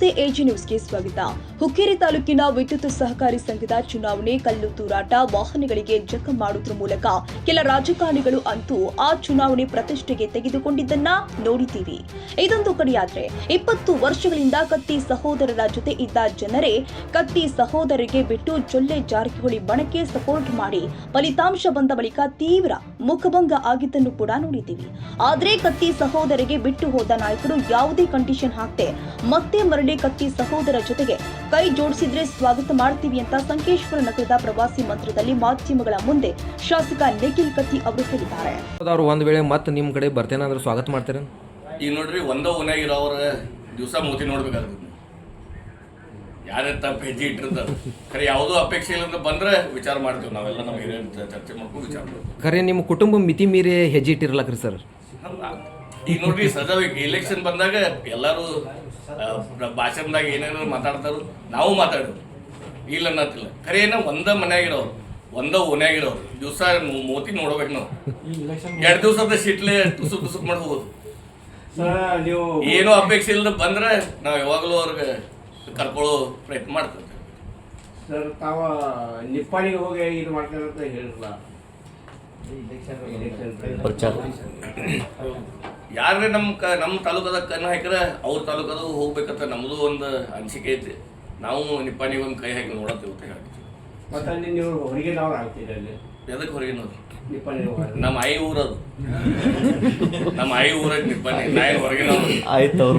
ನಮಸ್ತೆ, ಎಜಿ ನ್ಯೂಸ್ಗೆ ಸ್ವಾಗತ. ಹುಕ್ಕೇರಿ ತಾಲೂಕಿನ ವಿದ್ಯುತ್ ಸಹಕಾರಿ ಸಂಘದ ಚುನಾವಣೆ ಕಲ್ಲು ತೂರಾಟ, ವಾಹನಗಳಿಗೆ ಜಖಂ ಮಾಡುವುದರ ಮೂಲಕ ಕೆಲ ರಾಜಕಾರಣಿಗಳು ಅಂತೂ ಆ ಚುನಾವಣೆ ಪ್ರತಿಷ್ಠೆಗೆ ತೆಗೆದುಕೊಂಡಿದ್ದನ್ನ ನೋಡಿದ್ದೀವಿ. ಇದೊಂದು ಕಡೆಯಾದ್ರೆ 20 ವರ್ಷಗಳಿಂದ ಕತ್ತಿ ಸಹೋದರರ ಜೊತೆ ಇದ್ದ ಜನರೇ ಕತ್ತಿ ಸಹೋದರರಿಗೆ ಬಿಟ್ಟು ಜೊಲ್ಲೆ ಜಾರಕಿಹೊಳಿ ಬಣಕ್ಕೆ ಸಪೋರ್ಟ್ ಮಾಡಿ ಫಲಿತಾಂಶ ಬಂದ ಬಳಿಕ ತೀವ್ರ ಮುಖಭಂಗ ಆಗಿದ್ದನ್ನು ಕೂಡ ನೋಡಿದ್ದೀವಿ. ಆದ್ರೆ ಕತ್ತಿ ಸಹೋದರಿಗೆ ಬಿಟ್ಟು ಹೋದ ನಾಯಕರು ಯಾವುದೇ ಕಂಡೀಷನ್ ಹಾಕದೆ ಮತ್ತೆ ಮರಳಿ ಕತ್ತಿ ಸಹೋದರ ಜೊತೆಗೆ ಕೈ ಜೋಡಿಸಿದ್ರೆ ಸ್ವಾಗತ ಮಾಡ್ತೀವಿ ಅಂತ ಸಂಕೇಶ್ವರ ನಗರದ ಪ್ರವಾಸಿ ಮಂತ್ರದಲ್ಲಿ ಮಾಧ್ಯಮಗಳ ಮುಂದೆ ಶಾಸಕ ನಿಖಿಲ್ ಕತ್ತಿ ಅವರು ಹೇಳಿದ್ದಾರೆ. ಅವರು ಒಂದ್ ವೇಳೆ ಮತ್ತೆ ನಿಮ್ ಕಡೆ ಬರ್ತೇನೆ ಅಂದ್ರೆ ಸ್ವಾಗತ ಮಾಡ್ತಾರೆ. ಈಗ ನೋಡ್ರಿ ಒಂದ ಓನಾಗಿರೋರ ದಿವಸ ಮೂತಿ ನೋಡ್ಬೇಕಾಗ್ತದೆ. ಯಾರೇ ತಪ್ಪು ಹೆಜ್ಜೆ ಇಟ್ಟಿರ್ತಾರೆ ಖರೆ ಯಾವುದೋ ಅಪೇಕ್ಷೆ ಇಲ್ಲ ಬಂದ್ರೆ ವಿಚಾರ ಮಾಡ್ತೀವಿ. ನಾವೆಲ್ಲ ನಮ್ಮ ಹಿರಿಯರ ಚರ್ಚೆ ಮಾಡ್ಕೊಂಡು ವಿಚಾರ ಮಾಡ್ತೀವಿ. ಖರೆ ನಿಮ್ಮ ಕುಟುಂಬ ಮಿತಿ ಮೀರಿ ಹೆಜ್ಜೆ ಇಟ್ಟಿರ್ಲಕ್ರಿ ಸರ್. ಈಗ ನೋಡ್ರಿ ಸಜಾವಿಕ್ ಎಲೆಕ್ಷನ್ ಬಂದಾಗ ಎಲ್ಲರೂ ಭಾಷಣದಾಗ ಏನೇನೋ ಮಾತಾಡ್ತಾರೋ ನಾವು ಮಾತಾಡೋದು ಇಲ್ಲ ಅನ್ನತ್ತಿಲ್ಲ. ಖರೆ ಏನೋ ಒಂದ ಮನ್ಯಾಗಿರೋರು ಒಂದ ಓನ್ಯಾಗಿರೋರು ದಿವಸ ಮೂತಿ ನೋಡ್ಬೇಕು. ನಾವು 2 ದಿವಸದ ಸಿಟ್ಲೆ ತುಸುಕ್ ಮಾಡ್ಬೋದು. ಏನೋ ಅಪೇಕ್ಷೆ ಇಲ್ಲದ ಬಂದ್ರೆ ನಾವು ಯಾವಾಗಲೂ ಅವ್ರಿಗೆ ಕರ್ಕೊಳ್ಳೋ ಪ್ರಯತ್ನ ಮಾಡ್ತೇವೆ. ಸರ್ ತಾವ ನಿಪ್ಪಾಣಿಗೆ ಹೋಗಿ ಇದು ಮಾಡ್ತಾರೆ ಅಂತ ಹೇಳಿರಲ್ಲ. ಯಾರೇ ನಮ್ಮ ತಾಲೂಕದ ಕಣ್ಣು ಹಾಕಿದ್ರೆ ಅವ್ರ ತಾಲೂಕದ ಹೋಗ್ಬೇಕಂತ ನಮ್ಮದು ಒಂದು ಅನಿಸಿಕೆ ಐತಿ. ನಾವು ನಿಪ್ಪಾಣಿಗೆ ಒಂದು ಕೈ ಹಾಕಿ ನೋಡತ್ತೇವೆ ಅಂತ ಹೇಳ್ತೀವಿ. ಮತ್ತೆ ಅಲ್ಲಿ ನೀವು ಹೊರಗಿನವ್ರು ಆಗ್ತೀರಿ. ಅಲ್ಲಿ ಎದಕ್ಕೆ ಹೊರಗಿನವ್ರು? ನಿಪ್ಪಾಣಿ ನಮ್ಮ ಆಯಿ ಊರದು. ನಮ್ಮ ಆಯಿ ಊರಾಗ ನಿಪ್ಪಾಣಿ ನಾಯಿ ಹೊರಗಿನವ್ರು.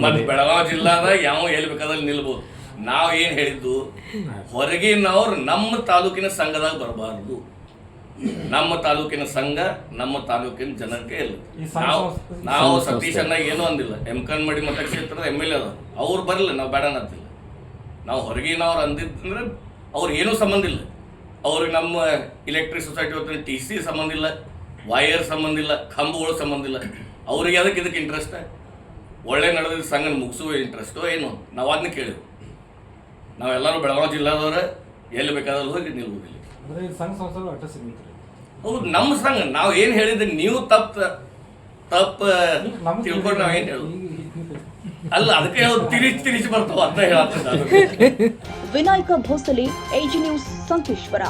ಮತ್ತೆ ಬೆಳಗಾವಿ ಜಿಲ್ಲಾದಾಗ ಯಾವ ಎಲ್ಲಿ ಬೇಕಾದಲ್ಲಿ ನಿಲ್ಬೋದು. ನಾವು ಏನು ಹೇಳಿದ್ದು, ಹೊರಗಿನವ್ರು ನಮ್ಮ ತಾಲೂಕಿನ ಸಂಘದಾಗ ಬರಬಾರ್ದು. ನಮ್ಮ ತಾಲೂಕಿನ ಸಂಘ ನಮ್ಮ ತಾಲೂಕಿನ ಜನಕ್ಕೆ ಇಲ್ಲ. ನಾವು ಸತೀಶ್ ಅನ್ನಾಗ ಏನೂ ಅಂದಿಲ್ಲ. ಎಮ್ಕನ್ಮಡಿ ಮತಕ್ಷೇತ್ರದ MLA ಅದ, ಅವ್ರು ಬರಲಿಲ್ಲ, ನಾವು ಬೇಡ ಅನ್ನತ್ತಿಲ್ಲ. ನಾವು ಹೊರಗಿನವ್ರು ಅಂದಿದ್ರೆ ಅವ್ರಿಗೆ ಏನೂ ಸಂಬಂಧ ಇಲ್ಲ. ಅವ್ರಿಗೆ ನಮ್ಮ ಇಲೆಕ್ಟ್ರಿಕ್ ಸೊಸೈಟಿ ಹೊತ್ತಿನ TC ಸಂಬಂಧ ಇಲ್ಲ, ವೈರ್ ಸಂಬಂಧ ಇಲ್ಲ, ಕಂಬಗಳು ಸಂಬಂಧ ಇಲ್ಲ. ಅವ್ರಿಗೆ ಅದಕ್ಕೆ ಇದಕ್ಕೆ ಇಂಟ್ರೆಸ್ಟ್ ಒಳ್ಳೆ ನಡೆದಿದ್ದ ಸಂಘ ಮುಗಿಸುವ ಇಂಟ್ರೆಸ್ಟು ಏನು ನಾವು ಅದನ್ನ ಕೇಳಿದ್ವಿ. ನಾವೆಲ್ಲರೂ ಬೆಳಗಾವಿ ಜಿಲ್ಲಾದವ್ರೆ ಎಲ್ಲಿ ಬೇಕಾದ್ರೂ ಹೋಗಿ ನಿಲ್ಬೋದಿಲ್ಲ. ಹೌದು, ನಮ್ಮ ಸಂಘ. ನಾವು ಏನು ಹೇಳಿದ್ರೆ ನೀವು ತಪ್ಪು ತಿಳ್ಕೊಂಡು ನಾವೇನು ಹೇಳೋದು ಅಲ್ಲ. ಅದಕ್ಕೆ ತಿರಿಸಿ ಬರ್ತಾವ ಅಂತ ಹೇಳ. Vinayak Bhosale, AG news, Sankeshwar.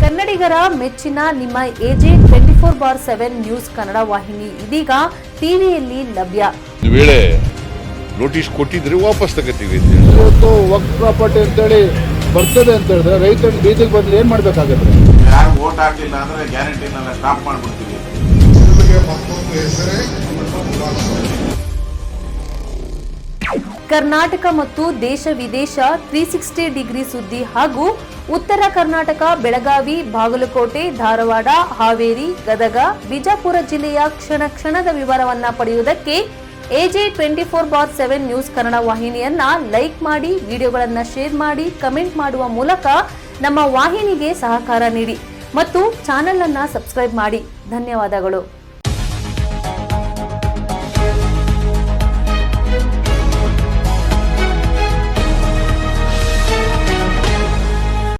ಕನ್ನಡಿಗರ ಮೆಚ್ಚಿನ ನಿಮ್ಮ AJ 24/7 ನ್ಯೂಸ್ ಕನ್ನಡ ವಾಹಿನಿ ಇದೀಗ ಟಿವಿಯಲ್ಲಿ ಲಭ್ಯ. ವೇಳೆ ನೋಟಿಸ್ ಕೊಟ್ಟಿದ್ರೆ ವಾಪಸ್ ತಗೋತೀವಿ. ಇವತ್ತು ವಕ್ಫ್ ಪ್ರಾಪರ್ಟಿ ಅಂತೇಳಿ ಬರ್ತದೆ ಅಂತ ಹೇಳಿದ್ರೆ ರೈತರು ಬೀದಿಗೆ ಬಂದು ಏನ್ ಮಾಡ್ಬೇಕಾಗತ್ತೆ? ಯಾರು ವೋಟ್ ಹಾಕಿಲ್ಲ ಅಂದ್ರೆ ಗ್ಯಾರಂಟಿನೆಲ್ಲ ಸ್ಟಾಪ್ ಮಾಡ್ಬಿಡ್ತೀವಿ. ಕರ್ನಾಟಕ ಮತ್ತು ದೇಶ ವಿದೇಶ 360 ಡಿಗ್ರಿ ಸುದ್ದಿ ಹಾಗೂ ಉತ್ತರ ಕರ್ನಾಟಕ, ಬೆಳಗಾವಿ, ಬಾಗಲಕೋಟೆ, ಧಾರವಾಡ, ಹಾವೇರಿ, ಗದಗ, ಬಿಜಾಪುರ ಜಿಲ್ಲೆಯ ಕ್ಷಣದ ವಿವರವನ್ನ ಪಡೆಯುವುದಕ್ಕೆ AJ 24/7 ನ್ಯೂಸ್ ಕನ್ನಡ ವಾಹಿನಿಯನ್ನ ಲೈಕ್ ಮಾಡಿ, ವಿಡಿಯೋಗಳನ್ನ ಶೇರ್ ಮಾಡಿ, ಕಮೆಂಟ್ ಮಾಡುವ ಮೂಲಕ ನಮ್ಮ ವಾಹಿನಿಗೆ ಸಹಕಾರ ನೀಡಿ ಮತ್ತು ಚಾನೆಲ್ ಅನ್ನ ಸಬ್ಸ್ಕ್ರೈಬ್ ಮಾಡಿ. ಧನ್ಯವಾದಗಳು.